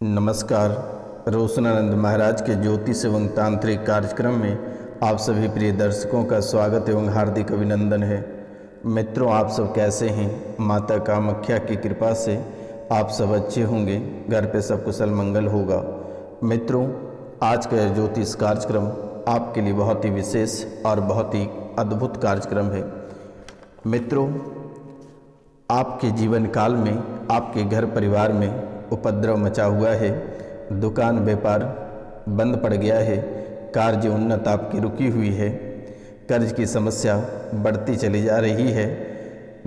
नमस्कार। रोशनानंद महाराज के ज्योतिष एवं तांत्रिक कार्यक्रम में आप सभी प्रिय दर्शकों का स्वागत एवं हार्दिक अभिनंदन है। मित्रों, आप सब कैसे हैं? माता कामाख्या की कृपा से आप सब अच्छे होंगे, घर पे सब कुशल मंगल होगा। मित्रों, आज का यह ज्योतिष कार्यक्रम आपके लिए बहुत ही विशेष और बहुत ही अद्भुत कार्यक्रम है। मित्रों, आपके जीवन काल में आपके घर परिवार में उपद्रव मचा हुआ है, दुकान व्यापार बंद पड़ गया है, कार्य उन्नत आपकी रुकी हुई है, कर्ज की समस्या बढ़ती चली जा रही है,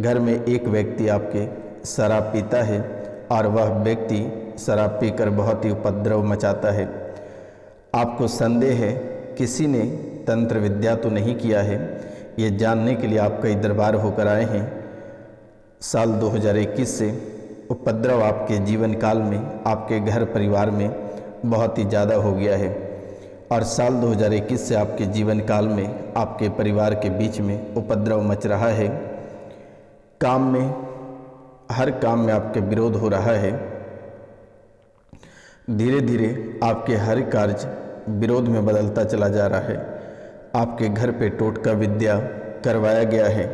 घर में एक व्यक्ति आपके शराब पीता है और वह व्यक्ति शराब पीकर बहुत ही उपद्रव मचाता है। आपको संदेह है किसी ने तंत्र विद्या तो नहीं किया है, ये जानने के लिए आप कई दरबार होकर आए हैं। साल 2021 से उपद्रव आपके जीवन काल में आपके घर परिवार में बहुत ही ज़्यादा हो गया है और साल 2021 से आपके जीवन काल में आपके परिवार के बीच में उपद्रव मच रहा है। काम में, हर काम में आपके विरोध हो रहा है। धीरे धीरे आपके हर कार्य विरोध में बदलता चला जा रहा है। आपके घर पे टोटका विद्या करवाया गया है,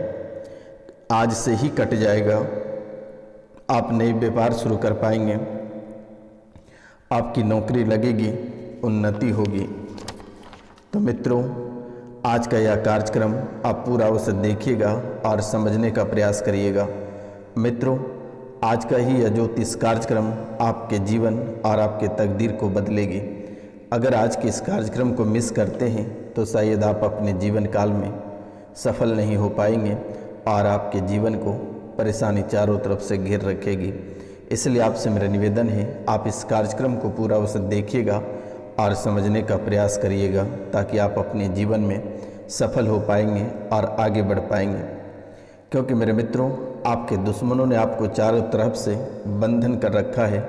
आज से ही कट जाएगा। आप नई व्यापार शुरू कर पाएंगे, आपकी नौकरी लगेगी, उन्नति होगी। तो मित्रों, आज का यह कार्यक्रम आप पूरा अवश्य देखिएगा और समझने का प्रयास करिएगा। मित्रों, आज का ही यह ज्योतिष कार्यक्रम आपके जीवन और आपके तकदीर को बदलेगी। अगर आज के इस कार्यक्रम को मिस करते हैं तो शायद आप अपने जीवन काल में सफल नहीं हो पाएंगे और आपके जीवन को परेशानी चारों तरफ से घेर रखेगी। इसलिए आपसे मेरा निवेदन है, आप इस कार्यक्रम को पूरा अवश्य देखिएगा और समझने का प्रयास करिएगा ताकि आप अपने जीवन में सफल हो पाएंगे और आगे बढ़ पाएंगे। क्योंकि मेरे मित्रों, आपके दुश्मनों ने आपको चारों तरफ से बंधन कर रखा है,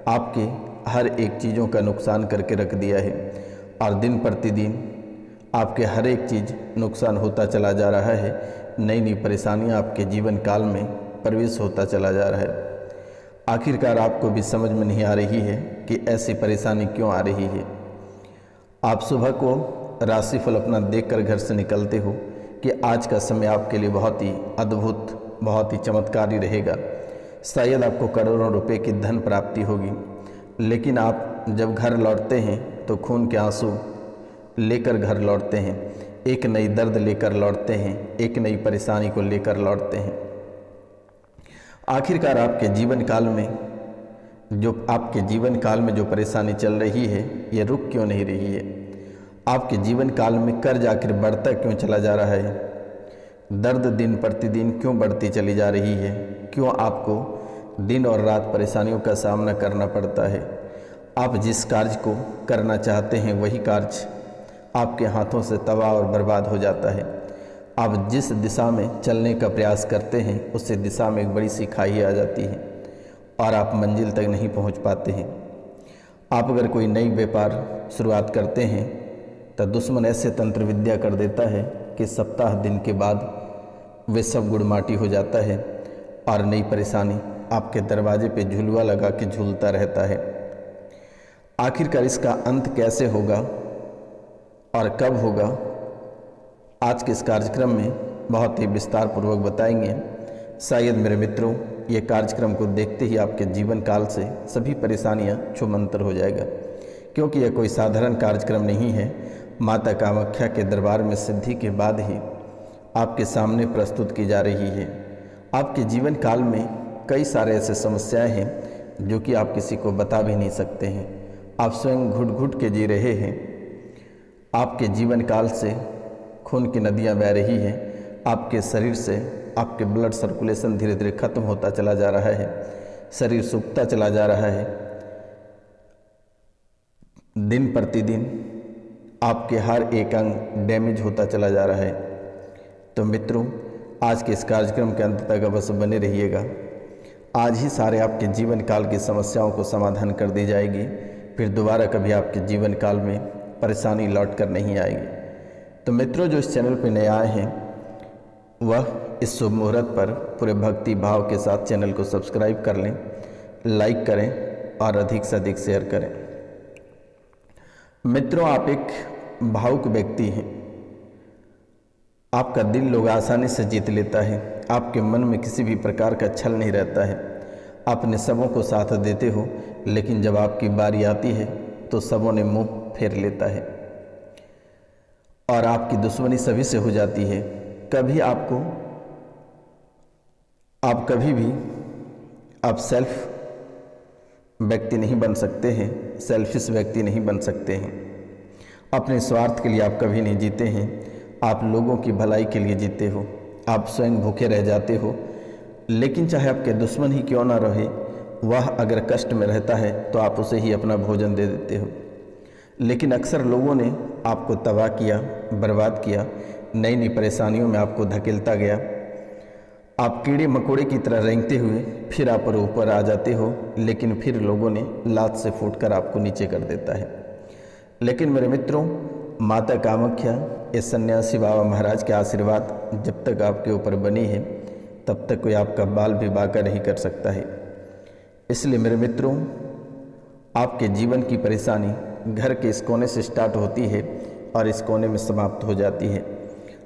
आपके हर एक चीज़ों का नुकसान करके रख दिया है और दिन प्रतिदिन आपके हर एक चीज़ नुकसान होता चला जा रहा है। नई नई परेशानियां आपके जीवन काल में प्रवेश होता चला जा रहा है। आखिरकार आपको भी समझ में नहीं आ रही है कि ऐसी परेशानी क्यों आ रही है। आप सुबह को राशिफल अपना देखकर घर से निकलते हो कि आज का समय आपके लिए बहुत ही अद्भुत, बहुत ही चमत्कारी रहेगा। शायद आपको करोड़ों रुपए की धन प्राप्ति होगी, लेकिन आप जब घर लौटते हैं तो खून के आंसू लेकर घर लौटते हैं, एक नई दर्द लेकर लौटते हैं, एक नई परेशानी को लेकर लौटते हैं। आखिरकार आपके जीवन काल में जो परेशानी चल रही है, ये रुक क्यों नहीं रही है? आपके जीवन काल में कर्ज आखिर बढ़ता क्यों चला जा रहा है? दर्द दिन प्रतिदिन क्यों बढ़ती चली जा रही है? क्यों आपको दिन और रात परेशानियों का सामना करना पड़ता है? आप जिस कार्य को करना चाहते हैं वही कार्य आपके हाथों से तबाह और बर्बाद हो जाता है। आप जिस दिशा में चलने का प्रयास करते हैं उस दिशा में एक बड़ी सी खाई आ जाती है और आप मंजिल तक नहीं पहुंच पाते हैं। आप अगर कोई नई व्यापार शुरुआत करते हैं तो दुश्मन ऐसे तंत्र विद्या कर देता है कि सप्ताह दिन के बाद वे सब गुड़ माटी हो जाता है और नई परेशानी आपके दरवाजे पे झुलवा लगा के झूलता रहता है। आखिरकार इसका अंत कैसे होगा और कब होगा, आज के इस कार्यक्रम में बहुत ही विस्तार पूर्वक बताएंगे। शायद मेरे मित्रों, ये कार्यक्रम को देखते ही आपके जीवन काल से सभी परेशानियां छूमंतर हो जाएगा, क्योंकि यह कोई साधारण कार्यक्रम नहीं है। माता कामाख्या के दरबार में सिद्धि के बाद ही आपके सामने प्रस्तुत की जा रही है। आपके जीवन काल में कई सारे ऐसे समस्याएं हैं जो कि आप किसी को बता भी नहीं सकते हैं। आप स्वयं घुट घुट के जी रहे हैं। आपके जीवन काल से खून की नदियां बह रही हैं। आपके शरीर से आपके ब्लड सर्कुलेशन धीरे धीरे खत्म होता चला जा रहा है, शरीर सूखता चला जा रहा है। दिन प्रतिदिन आपके हर एक अंग डैमेज होता चला जा रहा है। तो मित्रों, आज के इस कार्यक्रम के अंत तक अवश्य बने रहिएगा। आज ही सारे आपके जीवन काल की समस्याओं को समाधान कर दी जाएगी, फिर दोबारा कभी आपके जीवन काल में परेशानी लौट कर नहीं आएगी। तो मित्रों, जो इस चैनल पर नए आए हैं वह इस शुभ मुहूर्त पर पूरे भक्ति भाव के साथ चैनल को सब्सक्राइब कर लें, लाइक करें और अधिक से अधिक शेयर करें। मित्रों, आप एक भावुक व्यक्ति हैं। आपका दिल लोग आसानी से जीत लेता है। आपके मन में किसी भी प्रकार का छल नहीं रहता है। आप अपने सबों को साथ देते हो, लेकिन जब आपकी बारी आती है तो सबों ने मुंह फेर लेता है और आपकी दुश्मनी सभी से हो जाती है। कभी भी आप सेल्फ व्यक्ति नहीं बन सकते हैं, सेल्फिश व्यक्ति नहीं बन सकते हैं। अपने स्वार्थ के लिए आप कभी नहीं जीते हैं। आप लोगों की भलाई के लिए जीते हो। आप स्वयं भूखे रह जाते हो, लेकिन चाहे आपके दुश्मन ही क्यों ना रहे, वह अगर कष्ट में रहता है तो आप उसे ही अपना भोजन दे देते हो। लेकिन अक्सर लोगों ने आपको तबाह किया, बर्बाद किया, नई नई परेशानियों में आपको धकेलता गया। आप कीड़े मकोड़े की तरह रेंगते हुए फिर आप ऊपर आ जाते हो, लेकिन फिर लोगों ने लात से फूटकर आपको नीचे कर देता है। लेकिन मेरे मित्रों, माता कामाख्या, इस सन्यासी बाबा महाराज के आशीर्वाद जब तक आपके ऊपर बनी है, तब तक कोई आपका बाल भी बांका नहीं कर सकता है। इसलिए मेरे मित्रों, आपके जीवन की परेशानी घर के इस कोने से स्टार्ट होती है और इस कोने में समाप्त हो जाती है।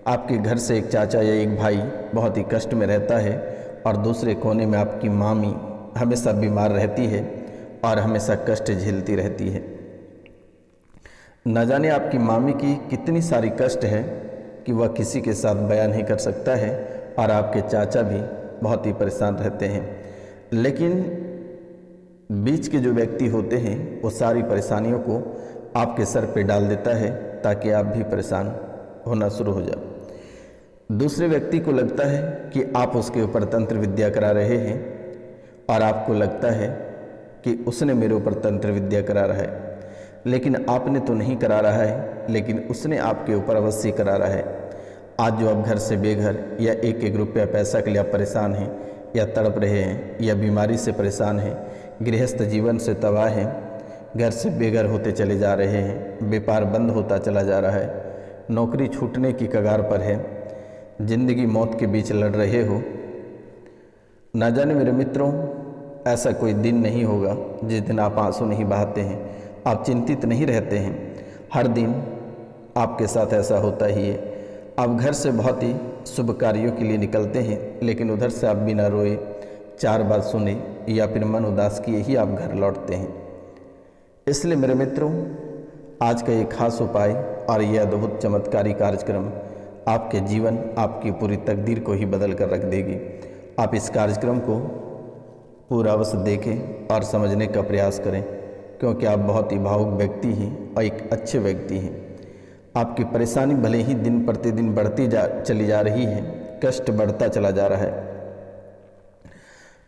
आपके घर से एक चाचा या एक भाई बहुत ही कष्ट में रहता है और दूसरे कोने में आपकी मामी हमेशा बीमार रहती है और हमेशा कष्ट झेलती रहती है। न जाने आपकी मामी की कितनी सारी कष्ट है कि वह किसी के साथ बयान नहीं कर सकता है, और आपके चाचा भी बहुत ही परेशान रहते हैं। लेकिन बीच के जो व्यक्ति होते हैं वो सारी परेशानियों को आपके सर पे डाल देता है ताकि आप भी परेशान होना शुरू हो जाए। दूसरे व्यक्ति को लगता है कि आप उसके ऊपर तंत्र विद्या करा रहे हैं, और आपको लगता है कि उसने मेरे ऊपर तंत्र विद्या करा रहा है, लेकिन आपने तो नहीं करा रहा है, लेकिन उसने आपके ऊपर अवश्य करा रहा है। आज जो आप घर से बेघर या एक एक रुपया पैसा के लिए आप परेशान हैं या तड़प रहे हैं या बीमारी से परेशान हैं, गृहस्थ जीवन से तबाह हैं, घर से बेघर होते चले जा रहे हैं, व्यापार बंद होता चला जा रहा है, नौकरी छूटने की कगार पर है, जिंदगी मौत के बीच लड़ रहे हो, ना जाने मेरे मित्रों, ऐसा कोई दिन नहीं होगा जिस दिन आप आंसू नहीं बहाते हैं, आप चिंतित नहीं रहते हैं। हर दिन आपके साथ ऐसा होता ही है। आप घर से बहुत ही शुभ कार्यों के लिए निकलते हैं, लेकिन उधर से आप बिना रोए, चार बात सुने या फिर मन उदास किए ही आप घर लौटते हैं। इसलिए मेरे मित्रों, आज का ये खास उपाय और यह अद्भुत चमत्कारी कार्यक्रम आपके जीवन, आपकी पूरी तकदीर को ही बदल कर रख देगी। आप इस कार्यक्रम को पूरा अवश्य देखें और समझने का प्रयास करें, क्योंकि आप बहुत ही भावुक व्यक्ति हैं और एक अच्छे व्यक्ति हैं। आपकी परेशानी भले ही दिन प्रतिदिन बढ़ती चली जा रही है, कष्ट बढ़ता चला जा रहा है।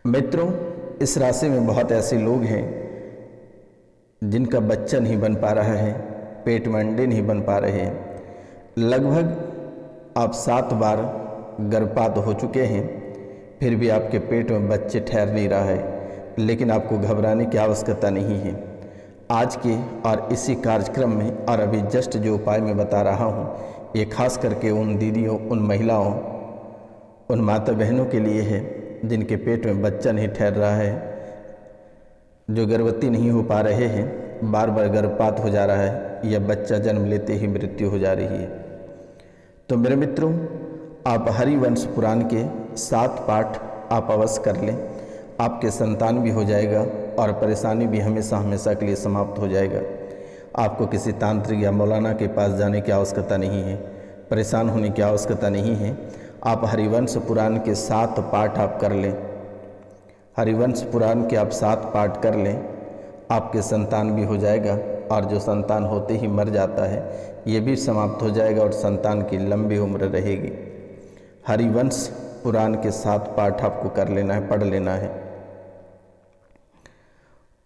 मित्रों, इस राशि में बहुत ऐसे लोग हैं जिनका बच्चा नहीं बन पा रहा है, पेट में अंडे नहीं बन पा रहे हैं। लगभग आप 7 बार गर्भपात हो चुके हैं, फिर भी आपके पेट में बच्चे ठहर नहीं रहा है। लेकिन आपको घबराने की आवश्यकता नहीं है। आज के और इसी कार्यक्रम में और अभी जस्ट जो उपाय मैं बता रहा हूँ, ये खास करके उन दीदियों, उन महिलाओं, उन माता बहनों के लिए है जिनके पेट में बच्चा नहीं ठहर रहा है, जो गर्भवती नहीं हो पा रहे हैं, बार बार गर्भपात हो जा रहा है या बच्चा जन्म लेते ही मृत्यु हो जा रही है। तो मेरे मित्रों, आप हरिवंश पुराण के 7 पाठ आप अवश्य कर लें। आपके संतान भी हो जाएगा और परेशानी भी हमेशा हमेशा के लिए समाप्त हो जाएगा। आपको किसी तांत्रिक या मौलाना के पास जाने की आवश्यकता नहीं है, परेशान होने की आवश्यकता नहीं है। आप हरिवंश पुराण के 7 पाठ आप कर लें। हरिवंश पुराण के आप 7 पाठ कर लें, आपके संतान भी हो जाएगा, और जो संतान होते ही मर जाता है ये भी समाप्त हो जाएगा और संतान की लंबी उम्र रहेगी। हरिवंश पुराण के 7 पाठ आपको कर लेना है, पढ़ लेना है।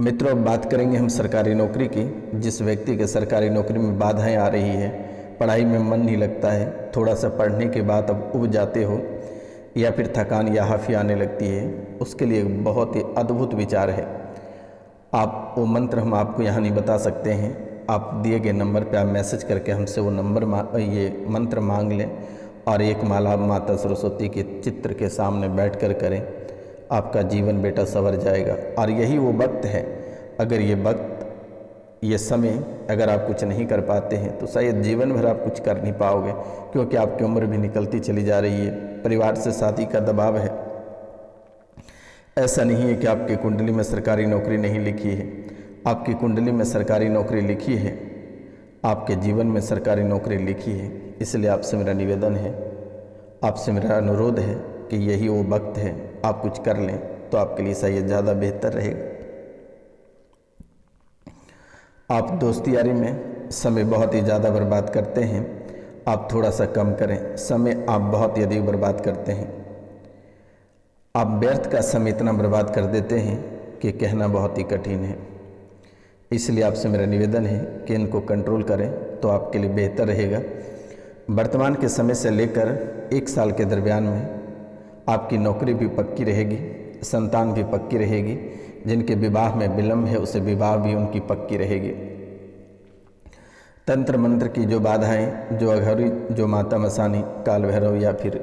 मित्रों, अब बात करेंगे हम सरकारी नौकरी की। जिस व्यक्ति के सरकारी नौकरी में बाधाएं आ रही है, पढ़ाई में मन नहीं लगता है, थोड़ा सा पढ़ने के बाद अब उब जाते हो या फिर थकान या हाफी आने लगती है, उसके लिए बहुत ही अद्भुत विचार है। आप वो मंत्र हम आपको यहाँ नहीं बता सकते हैं, आप दिए गए नंबर पे आप मैसेज करके हमसे वो ये मंत्र मांग लें और एक माला माता सरस्वती के चित्र के सामने बैठकर करें। आपका जीवन बेटा संवर जाएगा। और यही वो वक्त है अगर ये वक्त, ये समय अगर आप कुछ नहीं कर पाते हैं तो शायद जीवन भर आप कुछ कर नहीं पाओगे, क्योंकि आपकी उम्र भी निकलती चली जा रही है, परिवार से शादी का दबाव है। ऐसा नहीं है कि आपकी कुंडली में सरकारी नौकरी नहीं लिखी है, आपकी कुंडली में सरकारी नौकरी लिखी है, आपके जीवन में सरकारी नौकरी लिखी है। इसलिए आपसे मेरा निवेदन है, आपसे मेरा अनुरोध है कि यही वो वक्त है, आप कुछ कर लें तो आपके लिए शायद ज़्यादा बेहतर रहेगा। आप दोस्ती यारी में समय बहुत ही ज़्यादा बर्बाद करते हैं, आप थोड़ा सा कम करें। समय आप बहुत ही अधिक बर्बाद करते हैं, आप व्यर्थ का समय इतना बर्बाद कर देते हैं कि कहना बहुत ही कठिन है। इसलिए आपसे मेरा निवेदन है कि इनको कंट्रोल करें तो आपके लिए बेहतर रहेगा। वर्तमान के समय से लेकर 1 साल के दरमियान में आपकी नौकरी भी पक्की रहेगी, संतान भी पक्की रहेगी, जिनके विवाह में विलम्ब है उसे विवाह भी उनकी पक्की रहेगी। तंत्र मंत्र की जो बाधाएं, जो अघोरी, जो माता मसानी, काल भैरव या फिर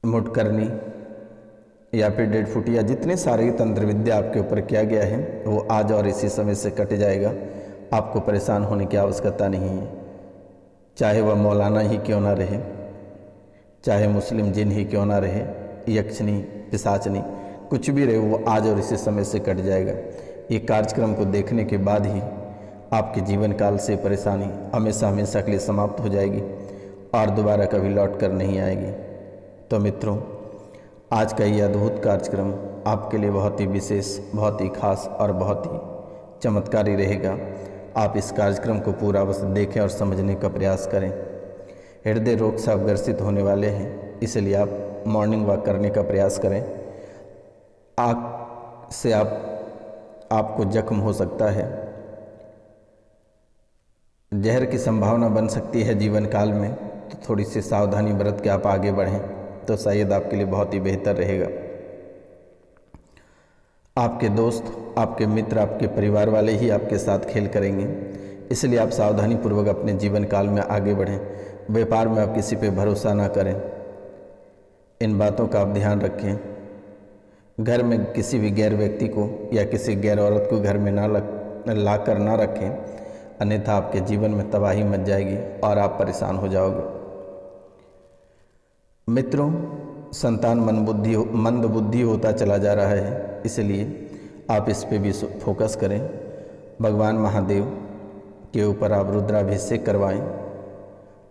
मुटकरनी या फिर डेढ़ फुटिया, जितने सारे तंत्र विद्या आपके ऊपर किया गया है वो आज और इसी समय से कट जाएगा। आपको परेशान होने की आवश्यकता नहीं है, चाहे वह मौलाना ही क्यों ना रहे, चाहे मुस्लिम जिन ही क्यों ना रहे, यक्षनी, पिशाचनी, कुछ भी रहे, वो आज और इसी समय से कट जाएगा। ये कार्यक्रम को देखने के बाद ही आपके जीवन काल से परेशानी हमेशा हमेशा के लिए समाप्त हो जाएगी और दोबारा कभी लौट कर नहीं आएगी। तो मित्रों, आज का ये अद्भुत कार्यक्रम आपके लिए बहुत ही विशेष, बहुत ही खास और बहुत ही चमत्कारी रहेगा। आप इस कार्यक्रम को पूरा बस देखें और समझने का प्रयास करें। हृदय रोग से आप ग्रसित होने वाले हैं, इसलिए आप मॉर्निंग वॉक करने का प्रयास करें। आग से आपको जख्म हो सकता है, जहर की संभावना बन सकती है जीवन काल में, तो थोड़ी सी सावधानी बरत के आप आगे बढ़ें तो शायद आपके लिए बहुत ही बेहतर रहेगा। आपके दोस्त, आपके मित्र, आपके परिवार वाले ही आपके साथ खेल करेंगे, इसलिए आप सावधानी पूर्वक अपने जीवन काल में आगे बढ़ें। व्यापार में आप किसी पे भरोसा ना करें, इन बातों का आप ध्यान रखें। घर में किसी भी गैर व्यक्ति को या किसी गैर औरत को घर में ला कर ना रखें, अन्यथा आपके जीवन में तबाही मच जाएगी और आप परेशान हो जाओगे। मित्रों, संतान मंद बुद्धि होता चला जा रहा है, इसलिए आप इस पे भी फोकस करें। भगवान महादेव के ऊपर आप रुद्राभिषेक करवाएं,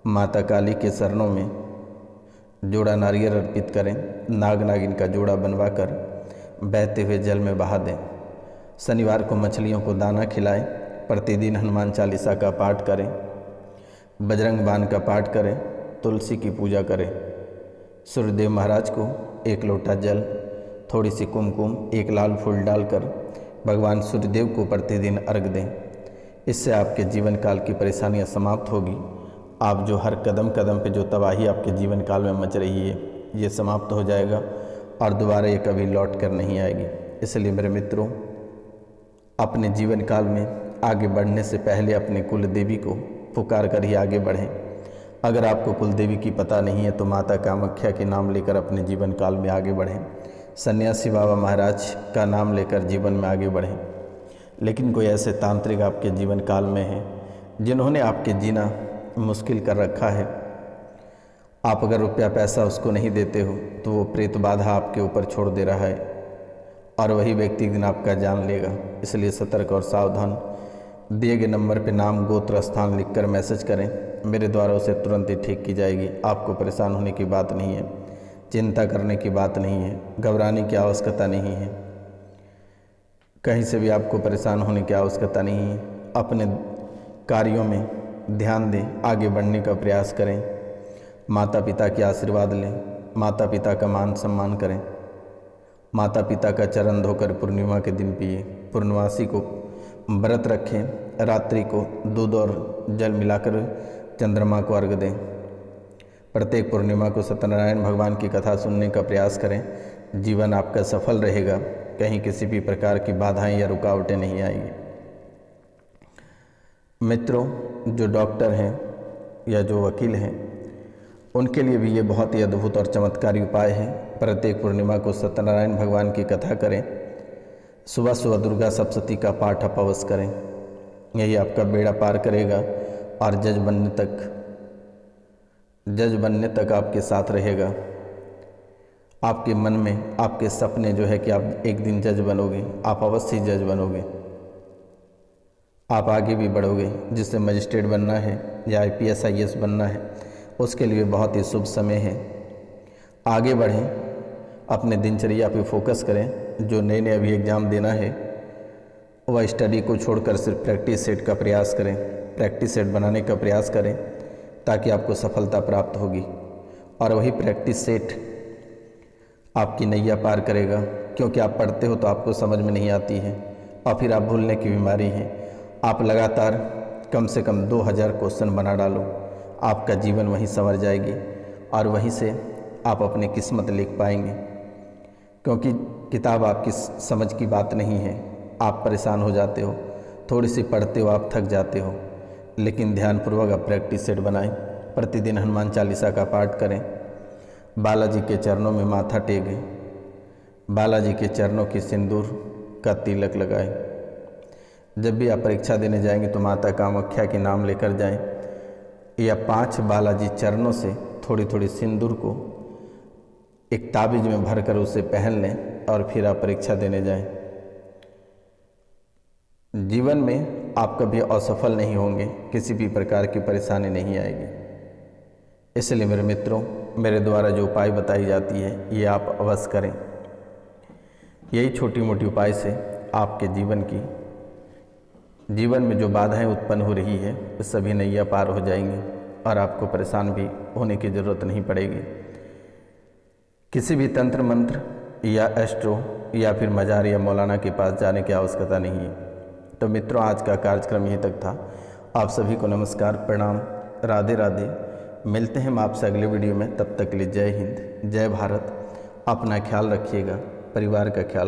माता काली के चरणों में जोड़ा नारियल अर्पित करें, नाग नागिन का जोड़ा बनवाकर बहते हुए जल में बहा दें। शनिवार को मछलियों को दाना खिलाएं, प्रतिदिन हनुमान चालीसा का पाठ करें, बजरंग बाण का पाठ करें, तुलसी की पूजा करें। सूर्यदेव महाराज को 1 लोटा जल, थोड़ी सी कुमकुम, 1 लाल फूल डालकर भगवान सूर्यदेव को प्रतिदिन अर्घ दें। इससे आपके जीवन काल की परेशानियां समाप्त होगी। आप जो हर कदम कदम पे जो तबाही आपके जीवन काल में मच रही है, ये समाप्त हो जाएगा और दोबारा ये कभी लौट कर नहीं आएगी। इसलिए मेरे मित्रों, अपने जीवन काल में आगे बढ़ने से पहले अपने कुल देवी को पुकार कर ही आगे बढ़ें। अगर आपको कुल देवी की पता नहीं है तो माता कामाख्या के नाम लेकर अपने जीवन काल में आगे बढ़ें। सन्यासी बाबा महाराज का नाम लेकर जीवन में आगे बढ़ें। लेकिन कोई ऐसे तांत्रिक आपके जीवन काल में हैं जिन्होंने आपके जीना मुश्किल कर रखा है। आप अगर रुपया पैसा उसको नहीं देते हो तो वो प्रेत बाधा आपके ऊपर छोड़ दे रहा है और वही व्यक्ति एक दिन आपका जान लेगा। इसलिए सतर्क और सावधान। दिए गए नंबर पर नाम, गोत्र, स्थान लिखकर मैसेज करें, मेरे द्वारा उसे तुरंत ही ठीक की जाएगी। आपको परेशान होने की बात नहीं है, चिंता करने की बात नहीं है, घबराने की आवश्यकता नहीं है, कहीं से भी आपको परेशान होने की आवश्यकता नहीं है। अपने कार्यों में ध्यान दें, आगे बढ़ने का प्रयास करें, माता पिता के आशीर्वाद लें, माता पिता का मान सम्मान करें, माता पिता का चरण धोकर पूर्णिमा के दिन पिए, पूर्णवासी को व्रत रखें, रात्रि को दूध और जल मिलाकर चंद्रमा को अर्घ दें। प्रत्येक पूर्णिमा को सत्यनारायण भगवान की कथा सुनने का प्रयास करें। जीवन आपका सफल रहेगा, कहीं किसी भी प्रकार की बाधाएं या रुकावटें नहीं आएंगी। मित्रों, जो डॉक्टर हैं या जो वकील हैं, उनके लिए भी ये बहुत ही अद्भुत और चमत्कारी उपाय है। प्रत्येक पूर्णिमा को सत्यनारायण भगवान की कथा करें, सुबह सुबह दुर्गा सप्तशती का पाठ आप अवश्य करें। यही आपका बेड़ा पार करेगा और जज बनने तक आपके साथ रहेगा। आपके मन में आपके सपने जो है कि आप एक दिन जज बनोगे, आप अवश्य ही जज बनोगे। आप आगे भी बढ़ोगे। जिससे मजिस्ट्रेट बनना है या IPS IAS बनना है, उसके लिए बहुत ही शुभ समय है। आगे बढ़ें, अपने दिनचर्या पे फोकस करें। जो नए नए अभी एग्ज़ाम देना है वह स्टडी को छोड़कर सिर्फ प्रैक्टिस सेट का प्रयास करें, प्रैक्टिस सेट बनाने का प्रयास करें, ताकि आपको सफलता प्राप्त होगी। और वही प्रैक्टिस सेट आपकी नैया पार करेगा, क्योंकि आप पढ़ते हो तो आपको समझ में नहीं आती है और फिर आप भूलने की बीमारी है। आप लगातार कम से कम 2000 क्वेश्चन बना डालो, आपका जीवन वहीं संवर जाएगी और वहीं से आप अपनी किस्मत लिख पाएंगे। क्योंकि किताब आपकी समझ की बात नहीं है। आप परेशान हो जाते हो, थोड़ी सी पढ़ते हो आप थक जाते हो, लेकिन ध्यानपूर्वक आप प्रैक्टिस सेट बनाएं। प्रतिदिन हनुमान चालीसा का पाठ करें, बालाजी के चरणों में माथा टेकें, बालाजी के चरणों की सिंदूर का तिलक लगाएं। जब भी आप परीक्षा देने जाएंगे तो माता कामाख्या के नाम लेकर जाएं, या 5 बालाजी चरणों से थोड़ी थोड़ी सिंदूर को एक ताबीज में भरकर उसे पहन लें और फिर आप परीक्षा देने जाएं। जीवन में आप कभी असफल नहीं होंगे, किसी भी प्रकार की परेशानी नहीं आएगी। इसलिए मेरे मित्रों, मेरे द्वारा जो उपाय बताई जाती है ये आप अवश्य करें। यही छोटी मोटी उपाय से आपके जीवन में जो बाधाएं उत्पन्न हो रही है वो सभी नैया पार हो जाएंगी और आपको परेशान भी होने की ज़रूरत नहीं पड़ेगी। किसी भी तंत्र मंत्र या एस्ट्रो या फिर मजार या मौलाना के पास जाने की आवश्यकता नहीं है। तो मित्रों, आज का कार्यक्रम यहीं तक था। आप सभी को नमस्कार, प्रणाम, राधे राधे। मिलते हैं हम आपसे अगले वीडियो में। तब तक के लिए जय हिंद, जय भारत। अपना ख्याल रखिएगा, परिवार का ख्याल